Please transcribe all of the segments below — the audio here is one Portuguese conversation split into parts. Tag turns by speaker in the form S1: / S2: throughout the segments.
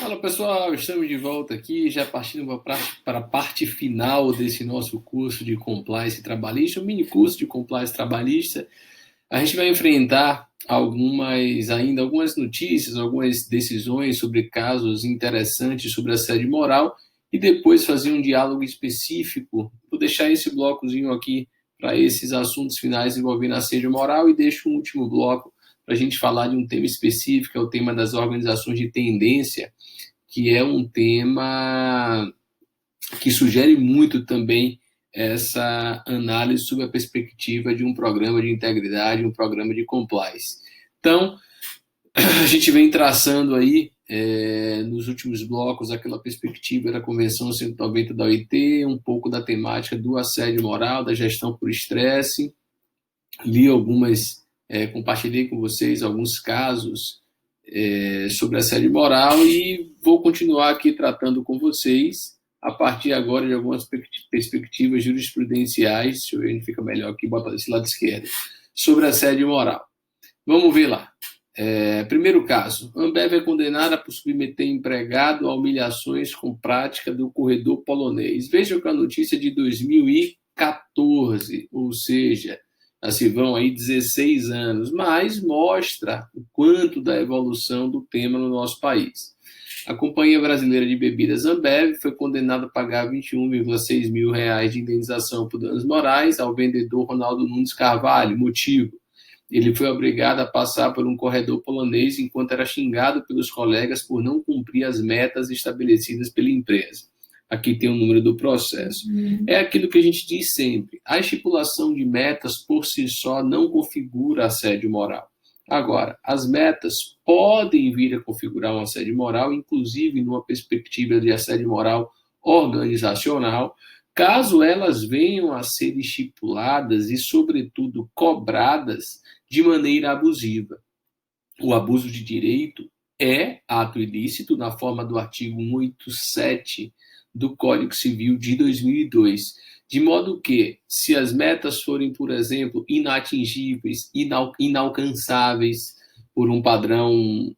S1: Fala pessoal, estamos de volta aqui, já partindo para a parte final desse nosso curso de Compliance Trabalhista, um mini curso de Compliance Trabalhista. A gente vai enfrentar algumas notícias, algumas decisões sobre casos interessantes sobre assédio moral e depois fazer um diálogo específico. Vou deixar esse blocozinho aqui para esses assuntos finais envolvendo assédio moral e deixo um último bloco para a gente falar de um tema específico, é o tema das organizações de tendência, que é um tema que sugere muito também essa análise sob a perspectiva de um programa de integridade, um programa de compliance. Então, a gente vem traçando aí, nos últimos blocos, aquela perspectiva da Convenção 190 da OIT, um pouco da temática do assédio moral, da gestão por estresse, compartilhei com vocês alguns casos sobre assédio moral e vou continuar aqui tratando com vocês a partir agora de algumas perspectivas jurisprudenciais. Deixa eu ver onde fica melhor aqui, bota desse lado esquerdo, sobre assédio moral. Vamos ver lá. Primeiro caso, Ambev é condenada por submeter empregado a humilhações com prática do corredor polonês. Vejam que a notícia é de 2014, ou seja, se vão aí 16 anos, mas mostra o quanto da evolução do tema no nosso país. A Companhia Brasileira de Bebidas Ambev foi condenada a pagar R$21,6 mil de indenização por danos morais ao vendedor Ronaldo Nunes Carvalho. Motivo: ele foi obrigado a passar por um corredor polonês enquanto era xingado pelos colegas por não cumprir as metas estabelecidas pela empresa. Aqui tem o número do processo. É aquilo que a gente diz sempre. A estipulação de metas por si só não configura assédio moral. Agora, as metas podem vir a configurar um assédio moral, inclusive numa perspectiva de assédio moral organizacional, caso elas venham a ser estipuladas e, sobretudo, cobradas de maneira abusiva. O abuso de direito é ato ilícito na forma do artigo 187 do Código Civil de 2002, de modo que, se as metas forem, por exemplo, inatingíveis, inalcançáveis por um padrão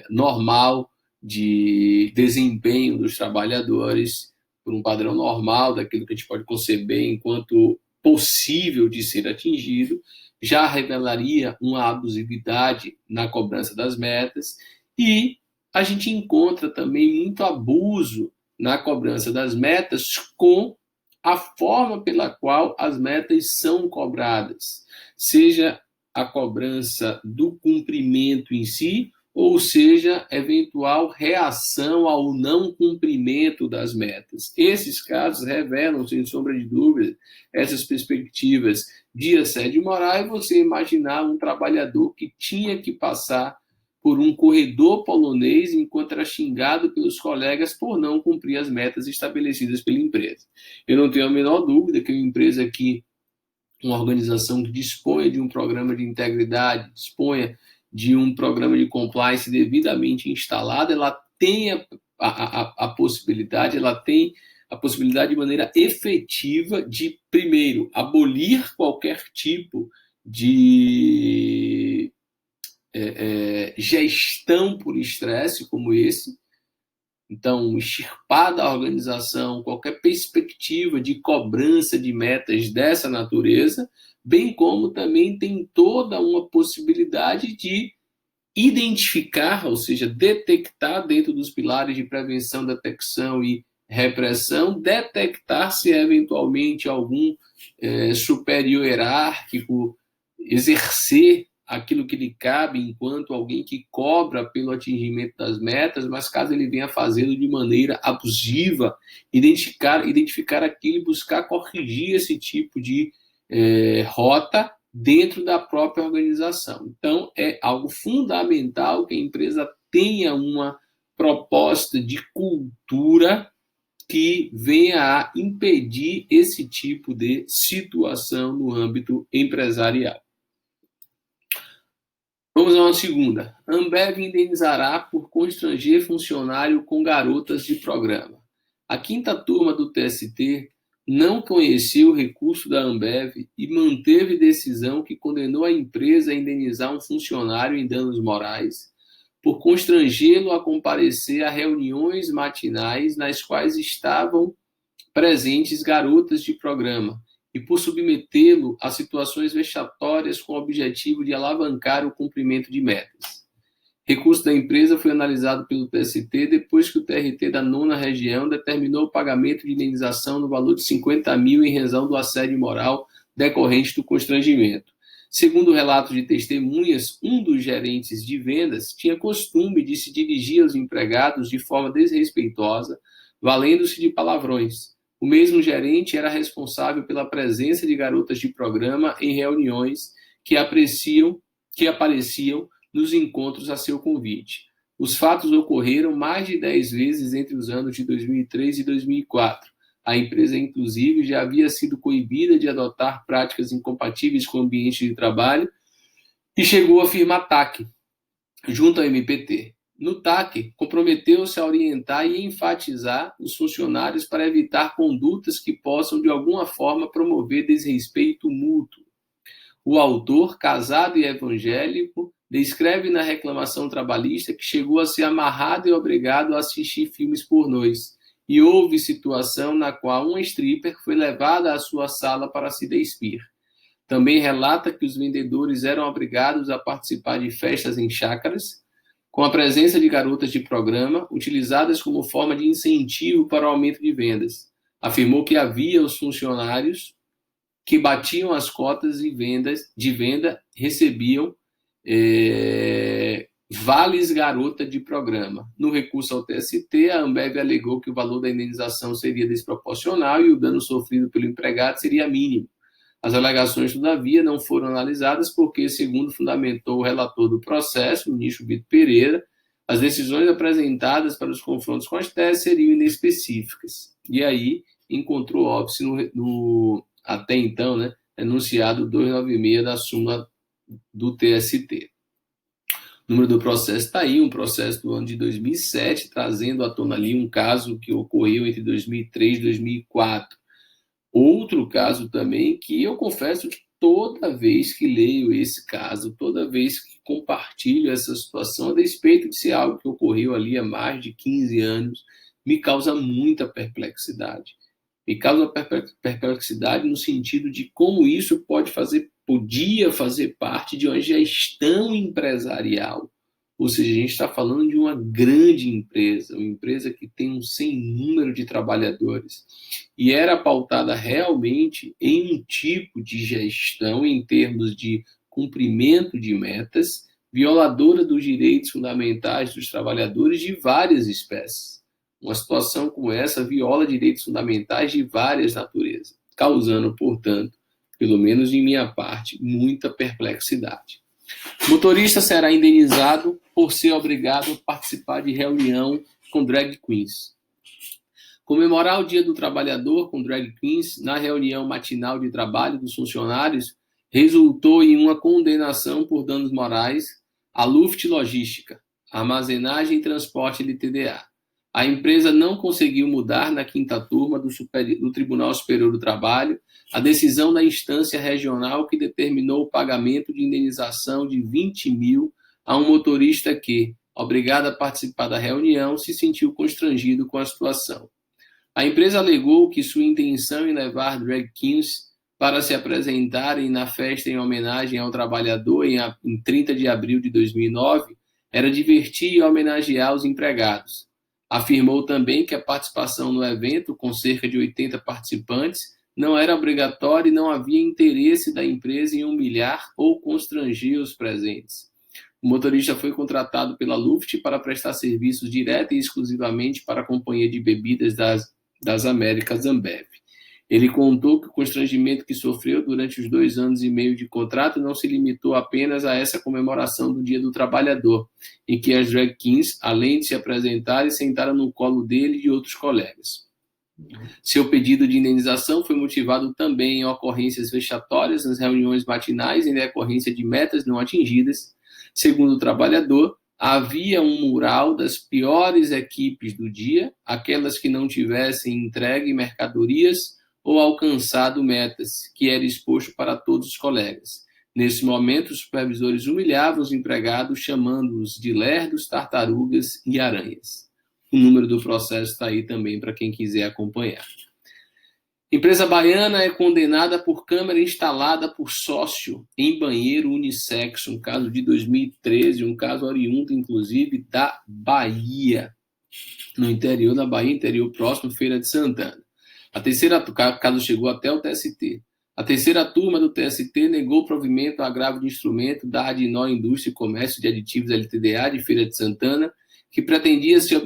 S1: normal de desempenho dos trabalhadores, por um padrão normal daquilo que a gente pode conceber enquanto possível de ser atingido, já revelaria uma abusividade na cobrança das metas, e a gente encontra também muito abuso na cobrança das metas com a forma pela qual as metas são cobradas, seja a cobrança do cumprimento em si, ou seja, eventual reação ao não cumprimento das metas. Esses casos revelam, sem sombra de dúvida, essas perspectivas de assédio moral, e você imaginar um trabalhador que tinha que passar por um corredor polonês enquanto era xingado pelos colegas por não cumprir as metas estabelecidas pela empresa. Eu não tenho a menor dúvida que uma organização que disponha de um programa de integridade, disponha de um programa de compliance devidamente instalado, ela tem a possibilidade de maneira efetiva de, primeiro, abolir qualquer tipo de gestão por estresse como esse. Então, extirpar da organização qualquer perspectiva de cobrança de metas dessa natureza, bem como também tem toda uma possibilidade de identificar, ou seja, detectar dentro dos pilares de prevenção, detecção e repressão, detectar se eventualmente algum superior hierárquico exercer aquilo que lhe cabe enquanto alguém que cobra pelo atingimento das metas, mas caso ele venha fazendo de maneira abusiva, identificar aquilo e buscar corrigir esse tipo de rota dentro da própria organização. Então, é algo fundamental que a empresa tenha uma proposta de cultura que venha a impedir esse tipo de situação no âmbito empresarial. Vamos a uma segunda. Ambev indenizará por constranger funcionário com garotas de programa. A quinta turma do TST não conheceu o recurso da Ambev e manteve decisão que condenou a empresa a indenizar um funcionário em danos morais por constrangê-lo a comparecer a reuniões matinais nas quais estavam presentes garotas de programa e por submetê-lo a situações vexatórias com o objetivo de alavancar o cumprimento de metas. Recurso da empresa foi analisado pelo TST depois que o TRT da 9ª Região determinou o pagamento de indenização no valor de 50 mil em razão do assédio moral decorrente do constrangimento. Segundo o relato de testemunhas, um dos gerentes de vendas tinha costume de se dirigir aos empregados de forma desrespeitosa, valendo-se de palavrões. O mesmo gerente era responsável pela presença de garotas de programa em reuniões que apareciam nos encontros a seu convite. Os fatos ocorreram mais de 10 vezes entre os anos de 2003 e 2004. A empresa, inclusive, já havia sido coibida de adotar práticas incompatíveis com o ambiente de trabalho e chegou a firmar TAC, junto ao MPT. No TAC, comprometeu-se a orientar e enfatizar os funcionários para evitar condutas que possam, de alguma forma, promover desrespeito mútuo. O autor, casado e evangélico, descreve na reclamação trabalhista que chegou a ser amarrado e obrigado a assistir filmes pornôs, e houve situação na qual uma stripper foi levada à sua sala para se despir. Também relata que os vendedores eram obrigados a participar de festas em chácaras, com a presença de garotas de programa, utilizadas como forma de incentivo para o aumento de vendas. Afirmou que havia os funcionários que batiam as cotas de venda recebiam vales garota de programa. No recurso ao TST, a Ambev alegou que o valor da indenização seria desproporcional e o dano sofrido pelo empregado seria mínimo. As alegações, todavia, não foram analisadas porque, segundo fundamentou o relator do processo, o ministro Vitor Pereira, as decisões apresentadas para os confrontos com as teses seriam inespecíficas. E aí encontrou óbice no até então, enunciado 296 da súmula do TST. O número do processo está aí, um processo do ano de 2007, trazendo à tona ali um caso que ocorreu entre 2003 e 2004. Outro caso também que eu confesso que toda vez que leio esse caso, toda vez que compartilho essa situação, a despeito de ser algo que ocorreu ali há mais de 15 anos, me causa muita perplexidade. Me causa perplexidade no sentido de como isso podia fazer parte de uma gestão empresarial. Ou seja, a gente está falando de uma grande empresa, uma empresa que tem um sem número de trabalhadores. E era pautada realmente em um tipo de gestão em termos de cumprimento de metas, violadora dos direitos fundamentais dos trabalhadores de várias espécies. Uma situação como essa viola direitos fundamentais de várias naturezas, causando, portanto, pelo menos de minha parte, muita perplexidade. O motorista será indenizado por ser obrigado a participar de reunião com drag queens. Comemorar o Dia do Trabalhador com drag queens na reunião matinal de trabalho dos funcionários resultou em uma condenação por danos morais à Luft Logística, Armazenagem e Transporte LTDA. A empresa não conseguiu mudar na 5ª turma do Tribunal Superior do Trabalho a decisão da instância regional que determinou o pagamento de indenização de 20 mil a um motorista que, obrigado a participar da reunião, se sentiu constrangido com a situação. A empresa alegou que sua intenção em levar drag queens para se apresentarem na festa em homenagem ao trabalhador em 30 de abril de 2009 era divertir e homenagear os empregados. Afirmou também que a participação no evento, com cerca de 80 participantes, não era obrigatória e não havia interesse da empresa em humilhar ou constranger os presentes. O motorista foi contratado pela Luft para prestar serviços direta e exclusivamente para a companhia de bebidas das Américas Ambev. Ele contou que o constrangimento que sofreu durante os 2 anos e meio de contrato não se limitou apenas a essa comemoração do Dia do Trabalhador, em que as drag queens, além de se apresentarem, sentaram no colo dele e de outros colegas. Seu pedido de indenização foi motivado também em ocorrências vexatórias nas reuniões matinais em decorrência de metas não atingidas. Segundo o trabalhador, havia um mural das piores equipes do dia, aquelas que não tivessem entregue mercadorias ou alcançado metas, que era exposto para todos os colegas. Nesse momento, os supervisores humilhavam os empregados, chamando-os de lerdos, tartarugas e aranhas. O número do processo está aí também para quem quiser acompanhar. Empresa baiana é condenada por câmera instalada por sócio em banheiro unissex, um caso de 2013, um caso oriundo, inclusive, da Bahia, no interior da Bahia, interior próximo, Feira de Santana. O caso chegou até o TST. A terceira turma do TST negou provimento ao agravo de instrumento da Adinó Indústria e Comércio de Aditivos LTDA de Feira de Santana, que pretendia ser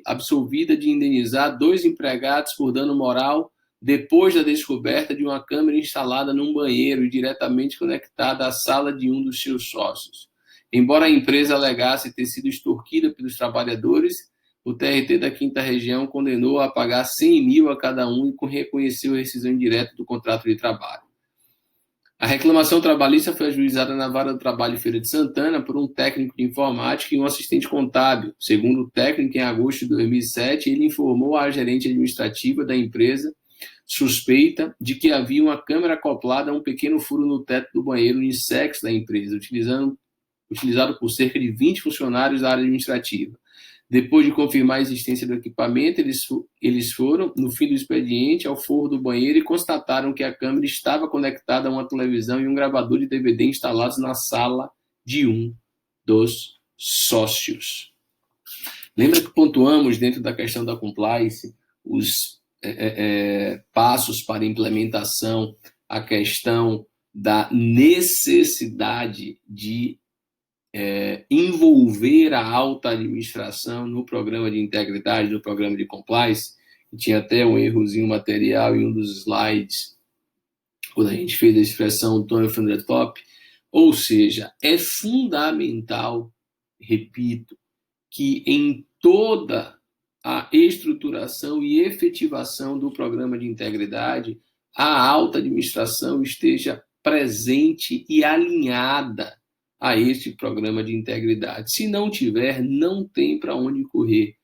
S1: absolvida de indenizar 2 empregados por dano moral depois da descoberta de uma câmera instalada num banheiro e diretamente conectada à sala de um dos seus sócios. Embora a empresa alegasse ter sido extorquida pelos trabalhadores, o TRT da 5ª Região condenou a pagar 100 mil a cada um e reconheceu a rescisão indireta do contrato de trabalho. A reclamação trabalhista foi ajuizada na Vara do Trabalho de Feira de Santana por um técnico de informática e um assistente contábil. Segundo o técnico, em agosto de 2007, ele informou à gerente administrativa da empresa suspeita de que havia uma câmera acoplada a um pequeno furo no teto do banheiro unissex da empresa, utilizado por cerca de 20 funcionários da área administrativa. Depois de confirmar a existência do equipamento, eles foram, no fim do expediente, ao forro do banheiro e constataram que a câmera estava conectada a uma televisão e um gravador de DVD instalados na sala de um dos sócios. Lembra que pontuamos, dentro da questão da compliance, os passos para implementação, a questão da necessidade de envolver a alta administração no programa de integridade, no programa de compliance. Tinha até um errozinho material em um dos slides, quando a gente fez a expressão Tony from the top. Ou seja, é fundamental, repito, que em toda a estruturação e efetivação do programa de integridade, a alta administração esteja presente e alinhada a este programa de integridade. Se não tiver, não tem para onde correr.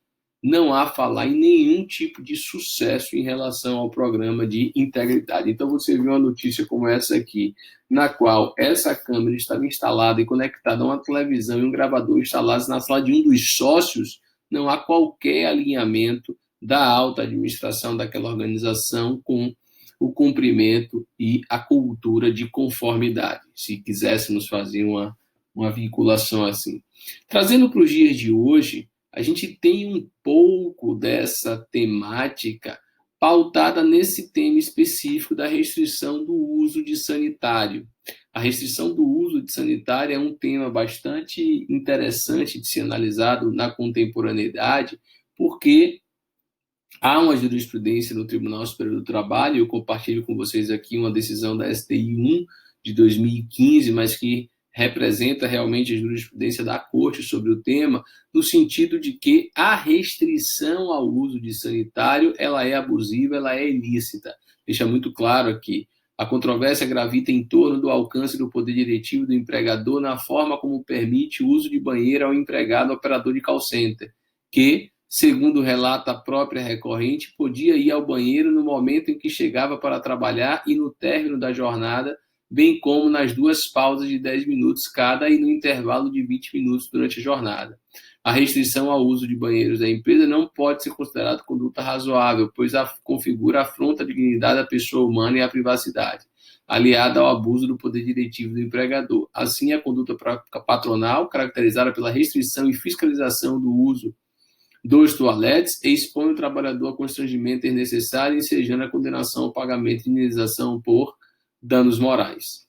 S1: Não há falar em nenhum tipo de sucesso em relação ao programa de integridade. Então, você viu uma notícia como essa aqui, na qual essa câmera estava instalada e conectada a uma televisão e um gravador instalados na sala de um dos sócios. Não há qualquer alinhamento da alta administração daquela organização com o cumprimento e a cultura de conformidade, se quiséssemos fazer uma vinculação assim. Trazendo para os dias de hoje, a gente tem um pouco dessa temática pautada nesse tema específico da restrição do uso de sanitário. A restrição do uso de sanitário é um tema bastante interessante de ser analisado na contemporaneidade, porque há uma jurisprudência no Tribunal Superior do Trabalho, eu compartilho com vocês aqui uma decisão da STI 1 de 2015, mas que representa realmente a jurisprudência da Corte sobre o tema, no sentido de que a restrição ao uso de sanitário, ela é abusiva, ela é ilícita. Deixa muito claro aqui. A controvérsia gravita em torno do alcance do poder diretivo do empregador na forma como permite o uso de banheiro ao empregado operador de call center, que, segundo relata a própria recorrente, podia ir ao banheiro no momento em que chegava para trabalhar e no término da jornada, bem como nas 2 pausas de 10 minutos cada e no intervalo de 20 minutos durante a jornada. A restrição ao uso de banheiros da empresa não pode ser considerada conduta razoável, pois configura afronta à dignidade da pessoa humana e à privacidade, aliada ao abuso do poder diretivo do empregador. Assim, a conduta patronal, caracterizada pela restrição e fiscalização do uso dos toaletes, expõe o trabalhador a constrangimento desnecessário, ensejando a condenação ao pagamento de indenização por danos morais.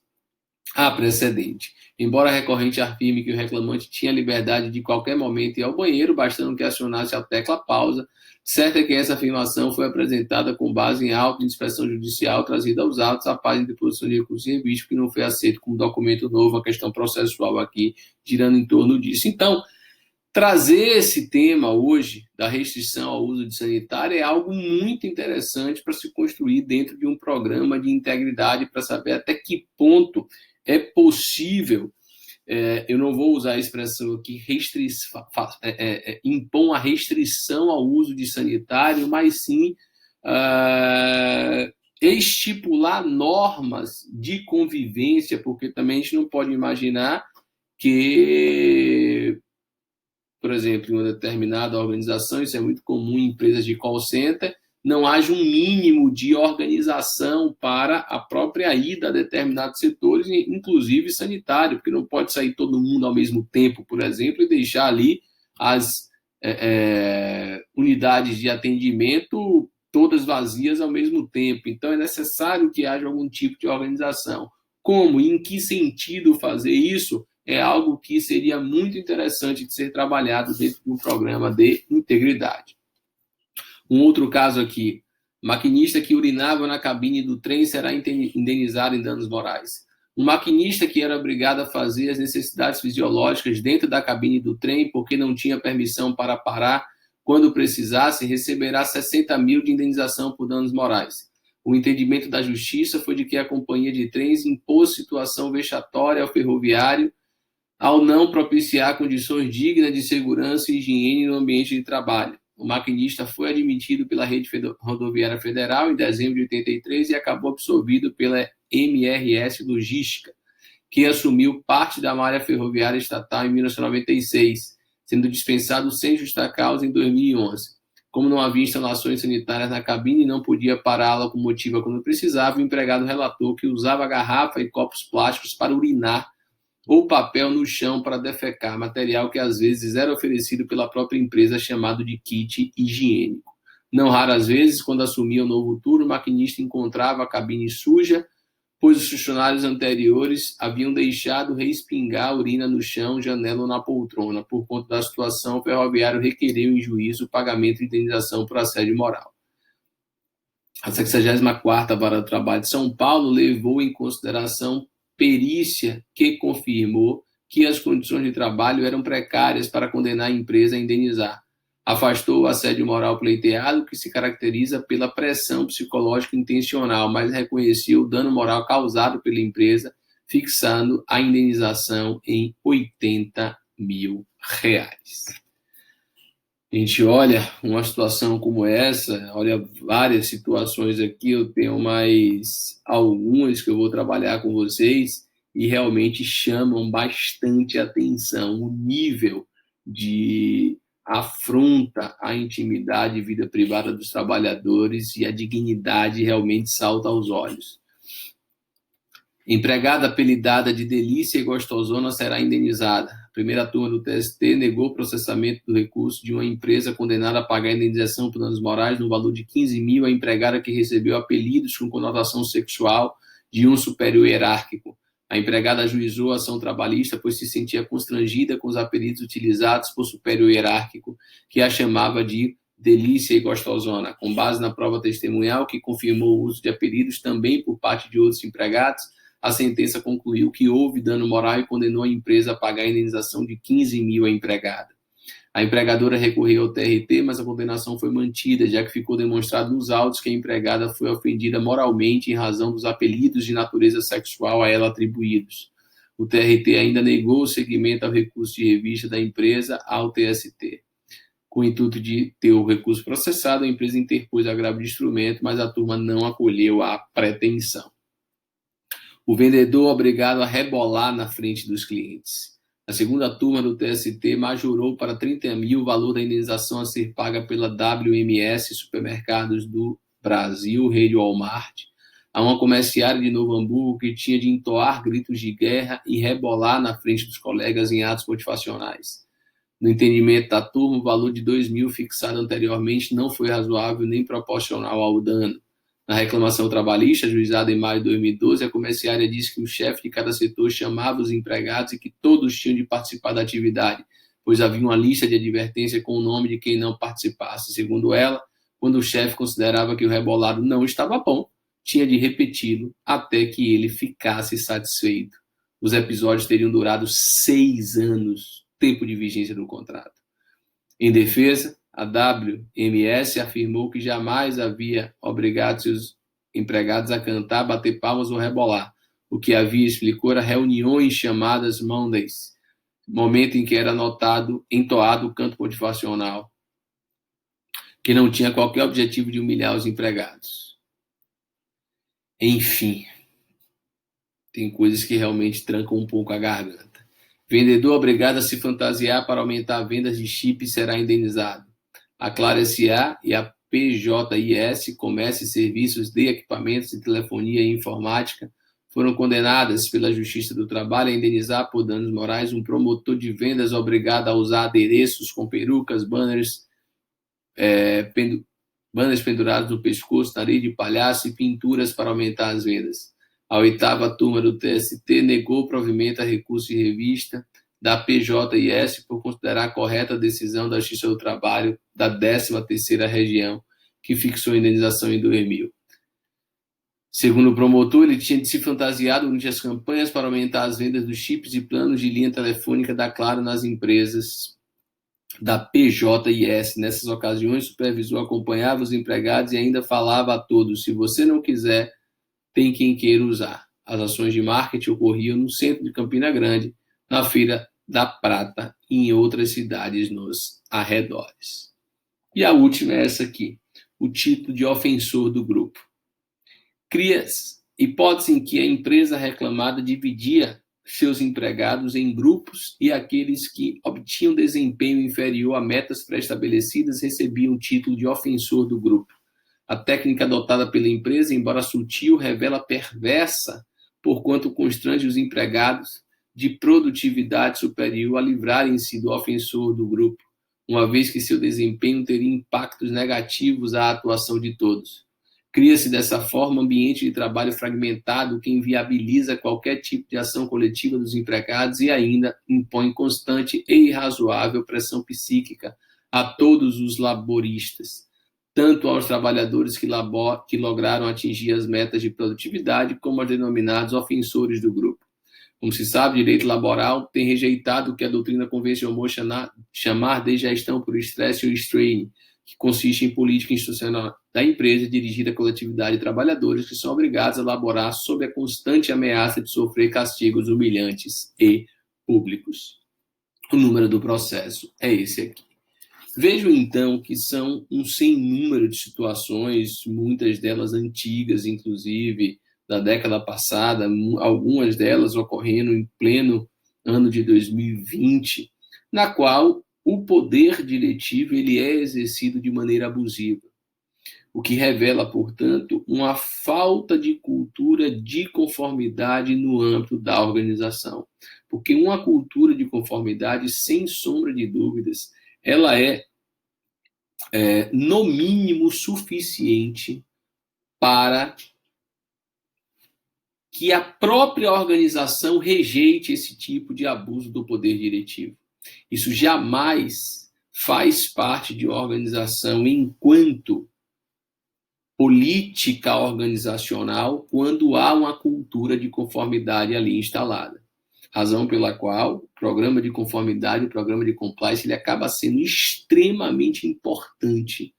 S1: Há precedente. Embora a recorrente afirme que o reclamante tinha liberdade de qualquer momento ir ao banheiro, bastando que acionasse a tecla pausa, certo é que essa afirmação foi apresentada com base em auto de inspeção judicial trazida aos autos, a página de posição de recurso em visto, que não foi aceito como documento novo, a questão processual aqui, girando em torno disso. Então, trazer esse tema hoje, da restrição ao uso de sanitário, é algo muito interessante para se construir dentro de um programa de integridade, para saber até que ponto é possível, eu não vou usar a expressão aqui, impor a restrição ao uso de sanitário, mas sim estipular normas de convivência, porque também a gente não pode imaginar que, por exemplo, em uma determinada organização, isso é muito comum em empresas de call center, não haja um mínimo de organização para a própria ida a determinados setores, inclusive sanitário, porque não pode sair todo mundo ao mesmo tempo, por exemplo, e deixar ali as unidades de atendimento todas vazias ao mesmo tempo. Então, é necessário que haja algum tipo de organização. Como e em que sentido fazer isso é algo que seria muito interessante de ser trabalhado dentro de um programa de integridade. Um outro caso aqui, maquinista que urinava na cabine do trem será indenizado em danos morais. Um maquinista que era obrigado a fazer as necessidades fisiológicas dentro da cabine do trem porque não tinha permissão para parar quando precisasse, receberá 60 mil de indenização por danos morais. O entendimento da justiça foi de que a companhia de trens impôs situação vexatória ao ferroviário ao não propiciar condições dignas de segurança e higiene no ambiente de trabalho. O maquinista foi admitido pela Rede Rodoviária Federal em dezembro de 83 e acabou absolvido pela MRS Logística, que assumiu parte da malha ferroviária estatal em 1996, sendo dispensado sem justa causa em 2011. Como não havia instalações sanitárias na cabine e não podia parar a locomotiva quando precisava, o empregado relatou que usava garrafa e copos plásticos para urinar ou papel no chão para defecar, material que às vezes era oferecido pela própria empresa chamado de kit higiênico. Não raras vezes, quando assumia o novo turno, o maquinista encontrava a cabine suja, pois os funcionários anteriores haviam deixado respingar a urina no chão, janela ou na poltrona. Por conta da situação, o ferroviário requereu em juízo o pagamento de indenização por assédio moral. A 64ª Vara do Trabalho de São Paulo levou em consideração perícia que confirmou que as condições de trabalho eram precárias para condenar a empresa a indenizar. Afastou o assédio moral pleiteado, que se caracteriza pela pressão psicológica intencional, mas reconheceu o dano moral causado pela empresa, fixando a indenização em R$ 80 mil. A gente olha uma situação como essa, olha várias situações aqui, eu tenho mais algumas que eu vou trabalhar com vocês e realmente chamam bastante atenção o nível de afronta à intimidade e vida privada dos trabalhadores e a dignidade realmente salta aos olhos. Empregada apelidada de Delícia e Gostosona será indenizada. A primeira turma do TST negou o processamento do recurso de uma empresa condenada a pagar indenização por danos morais no valor de 15 mil à empregada que recebeu apelidos com conotação sexual de um superior hierárquico. A empregada ajuizou a ação trabalhista, pois se sentia constrangida com os apelidos utilizados por superior hierárquico, que a chamava de Delícia e Gostosona. Com base na prova testemunhal, que confirmou o uso de apelidos também por parte de outros empregados, a sentença concluiu que houve dano moral e condenou a empresa a pagar a indenização de 15 mil à empregada. A empregadora recorreu ao TRT, mas a condenação foi mantida, já que ficou demonstrado nos autos que a empregada foi ofendida moralmente em razão dos apelidos de natureza sexual a ela atribuídos. O TRT ainda negou o seguimento ao recurso de revista da empresa ao TST. Com o intuito de ter o recurso processado, a empresa interpôs agravo de instrumento, mas a turma não acolheu a pretensão. O vendedor obrigado a rebolar na frente dos clientes. A segunda turma do TST majorou para 30 mil o valor da indenização a ser paga pela WMS Supermercados do Brasil, Rede Walmart, a uma comerciária de Novo Hamburgo que tinha de entoar gritos de guerra e rebolar na frente dos colegas em atos motivacionais. No entendimento da turma, o valor de 2 mil fixado anteriormente não foi razoável nem proporcional ao dano. Na reclamação trabalhista, ajuizada em maio de 2012, a comerciária disse que o chefe de cada setor chamava os empregados e que todos tinham de participar da atividade, pois havia uma lista de advertência com o nome de quem não participasse. Segundo ela, quando o chefe considerava que o rebolado não estava bom, tinha de repeti-lo até que ele ficasse satisfeito. Os episódios teriam durado 6 anos, tempo de vigência do contrato. Em defesa, a WMS afirmou que jamais havia obrigado seus empregados a cantar, bater palmas ou rebolar. O que havia, explicou, era reuniões chamadas Mondays, momento em que era entoado o canto motivacional, que não tinha qualquer objetivo de humilhar os empregados. Enfim, tem coisas que realmente trancam um pouco a garganta. Vendedor obrigado a se fantasiar para aumentar vendas de chip será indenizado. A Claro SA e a PJIS, Comércio e Serviços de Equipamentos de Telefonia e Informática, foram condenadas pela Justiça do Trabalho a indenizar por danos morais um promotor de vendas obrigado a usar adereços com perucas, banners pendurados no pescoço, nariz de palhaço e pinturas para aumentar as vendas. A 8ª turma do TST negou provimento a recurso de revista da PJIS por considerar correta a decisão da Justiça do Trabalho da 13ª Região, que fixou a indenização em 2000. Segundo o promotor, ele tinha se fantasiado durante as campanhas para aumentar as vendas dos chips e planos de linha telefônica da Claro nas empresas da PJIS. Nessas ocasiões, o supervisor acompanhava os empregados e ainda falava a todos: se você não quiser, tem quem queira usar. As ações de marketing ocorriam no centro de Campina Grande, na Feira da Prata e em outras cidades nos arredores. E a última é essa aqui, o título de ofensor do grupo. Cria-se hipótese em que a empresa reclamada dividia seus empregados em grupos e aqueles que obtinham desempenho inferior a metas pré-estabelecidas recebiam o título de ofensor do grupo. A técnica adotada pela empresa, embora sutil, revela perversa, porquanto constrange os empregados de produtividade superior a livrarem-se do ofensor do grupo, uma vez que seu desempenho teria impactos negativos à atuação de todos. Cria-se dessa forma um ambiente de trabalho fragmentado que inviabiliza qualquer tipo de ação coletiva dos empregados e ainda impõe constante e irrazoável pressão psíquica a todos os laboristas, tanto aos trabalhadores que lograram atingir as metas de produtividade, como aos denominados ofensores do grupo. Como se sabe, o direito laboral tem rejeitado o que a doutrina convencionou chamar de gestão por estresse ou strain, que consiste em política institucional da empresa dirigida à coletividade de trabalhadores que são obrigados a laborar sob a constante ameaça de sofrer castigos humilhantes e públicos. O número do processo é esse aqui. Vejo, então, que são um sem número de situações, muitas delas antigas, inclusive, da década passada, algumas delas ocorrendo em pleno ano de 2020, na qual o poder diretivo ele é exercido de maneira abusiva, o que revela, portanto, uma falta de cultura de conformidade no âmbito da organização. Porque uma cultura de conformidade, sem sombra de dúvidas, ela é no mínimo suficiente para que a própria organização rejeite esse tipo de abuso do poder diretivo. Isso jamais faz parte de uma organização enquanto política organizacional quando há uma cultura de conformidade ali instalada. Razão pela qual o programa de conformidade, o programa de compliance, ele acaba sendo extremamente importante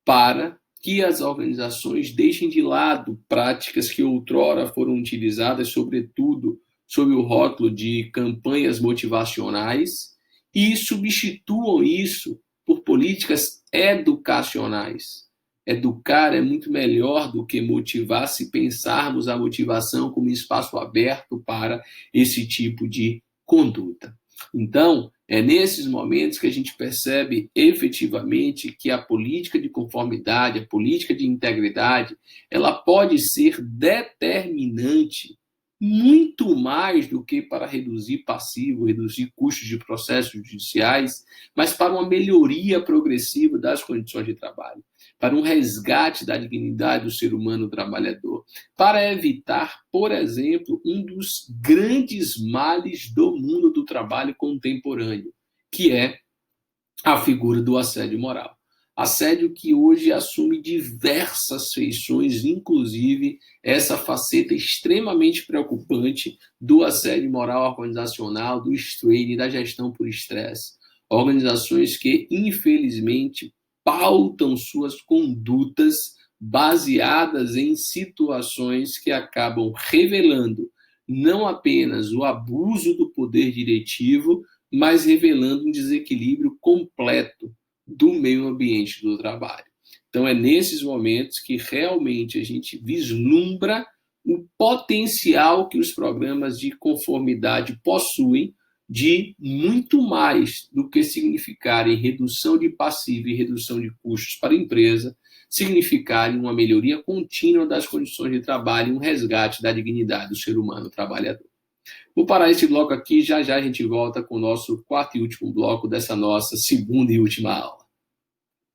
S1: para que as organizações deixem de lado práticas que outrora foram utilizadas, sobretudo sob o rótulo de campanhas motivacionais, e substituam isso por políticas educacionais. Educar é muito melhor do que motivar se pensarmos a motivação como espaço aberto para esse tipo de conduta. Então, é nesses momentos que a gente percebe efetivamente que a política de conformidade, a política de integridade, ela pode ser determinante muito mais do que para reduzir passivo, reduzir custos de processos judiciais, mas para uma melhoria progressiva das condições de trabalho, para um resgate da dignidade do ser humano trabalhador, para evitar, por exemplo, um dos grandes males do mundo do trabalho contemporâneo, que é a figura do assédio moral. Assédio que hoje assume diversas feições, inclusive essa faceta extremamente preocupante do assédio moral organizacional, do strain, da gestão por estresse. Organizações que, infelizmente, pautam suas condutas baseadas em situações que acabam revelando não apenas o abuso do poder diretivo, mas revelando um desequilíbrio completo do meio ambiente do trabalho. Então, é nesses momentos que realmente a gente vislumbra o potencial que os programas de conformidade possuem de muito mais do que significarem redução de passivo e redução de custos para a empresa, significarem uma melhoria contínua das condições de trabalho e um resgate da dignidade do ser humano trabalhador. Vou parar esse bloco aqui, já já a gente volta com o nosso quarto e último bloco dessa nossa segunda e última aula.